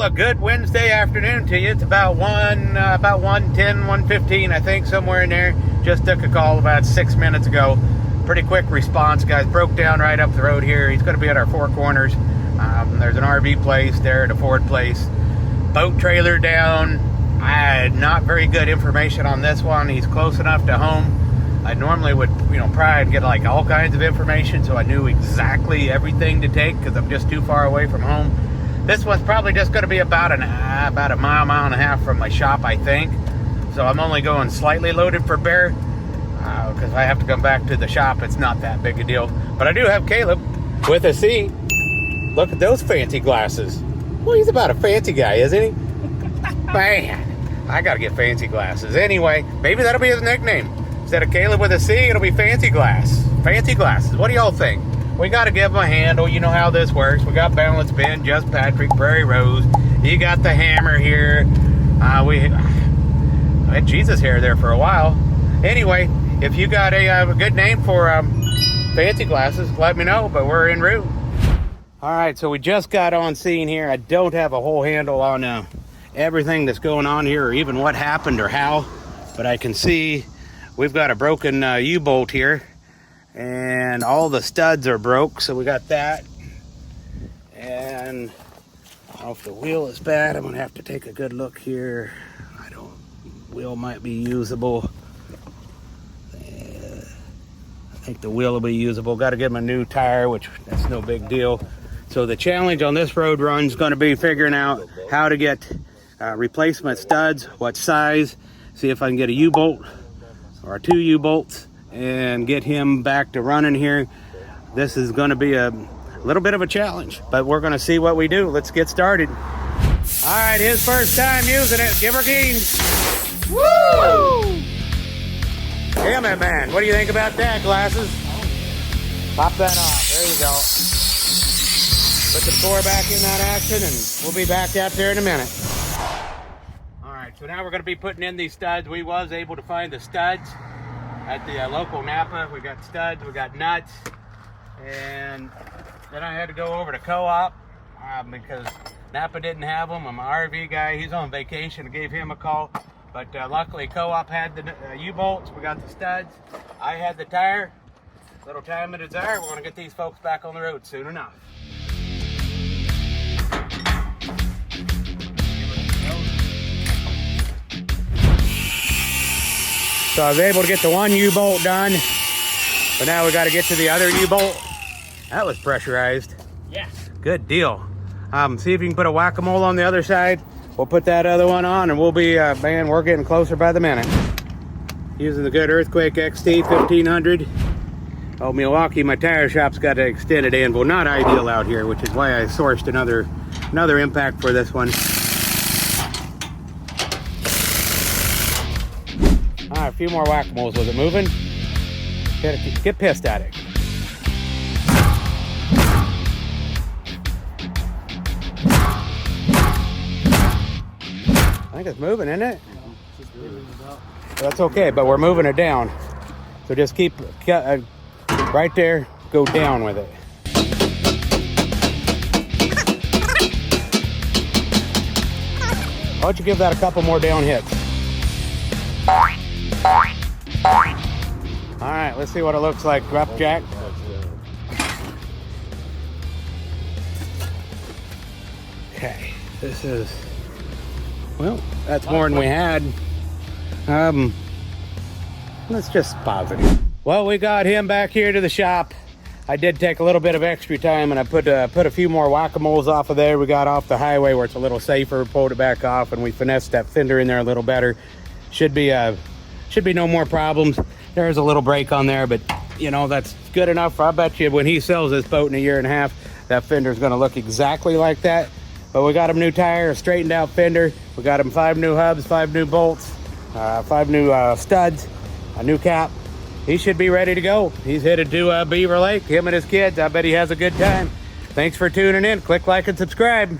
a good Wednesday afternoon to you. It's about 1:15, I think, somewhere in there. Just took a call about 6 minutes ago. Pretty quick response, guys. Broke down right up the road here. He's going to be at our Four Corners. There's an RV place there at a Ford place. Boat trailer down. I had not very good information on this one. He's close enough to home. I normally would, try and get like all kinds of information so I knew exactly everything to take because I'm just too far away from home. This one's probably just going to be about a mile and a half from my shop, I think. So I'm only going slightly loaded for bear because I have to come back to the shop. It's not that big a deal. But I do have Caleb with a C. Look at those fancy glasses. Well, he's about a fancy guy, isn't he? Man, I got to get fancy glasses. Anyway, maybe that'll be his nickname. Instead of Caleb with a C, it'll be Fancy Glass. Fancy Glasses. What do y'all think? We got to give him a handle. You know how this works. We got Balance Ben, Just Patrick, Prairie Rose. You got the hammer here. I had Jesus hair there for a while. Anyway, if you got a good name for Fancy Glasses, let me know. But we're en route. All right, so we just got on scene here. I don't have a whole handle on everything that's going on here or even what happened or how. But I can see we've got a broken U-bolt here, and all the studs are broke, so we got that. And I don't know if the wheel is bad. I'm gonna have to take a good look here. Wheel might be usable. I think the wheel will be usable. Got to give him a new tire, which that's no big deal. So the challenge on this road run is going to be figuring out how to get replacement studs, what size, see if I can get a U-bolt or 2 U-bolts and get him back to running here. This is going to be a little bit of a challenge, but we're going to see what we do. Let's get started. All right, his first time using it. Give her gains. Woo! Damn it, man. What do you think about that, Glasses? Pop that off. There you go. Put the core back in that action, and we'll be back out there in a minute. All right, so now we're going to be putting in these studs. We was able to find the studs at the local Napa. We got studs, we got nuts, and then I had to go over to Co-op because Napa didn't have them. I'm an RV guy. He's on vacation. I gave him a call, but luckily Co-op had the U-bolts. We got the studs. I had the tire. Little time and desire. We're going to get these folks back on the road soon enough. So I was able to get the one U-bolt done, but now we got to get to the other U-bolt. That was pressurized. Yeah. Good deal. See if you can put a whack-a-mole on the other side. We'll put that other one on, and we'll be, man, we're getting closer by the minute. Using the good Earthquake XT 1500. Oh, Milwaukee, my tire shop's got an extended anvil. Not ideal out here, which is why I sourced another impact for this one. All right, a few more whack-a-moles. Was it moving? Get pissed at it. I think it's moving, isn't it? That's okay, but we're moving it down. So just keep right there, go down with it. Why don't you give that a couple more down hits? All right, let's see what it looks like. Drop jack. Okay, this is, well, that's more than we had. Let's just positive. Well, we got him back here to the shop. I did take a little bit of extra time, and I put a few more whack-a-moles off of there. We got off the highway where it's a little safer, pulled it back off, and we finessed that fender in there a little better. Should be no more problems. There's a little break on there, but that's good enough. I bet you when he sells this boat in a year and a half, that fender's going to look exactly like that. But we got him new tire, a straightened out fender. We got him 5 new hubs, 5 new bolts, 5 new studs, a new cap. He should be ready to go. He's headed to Beaver Lake, him and his kids. I bet he has a good time. Thanks for tuning in. Click like and subscribe.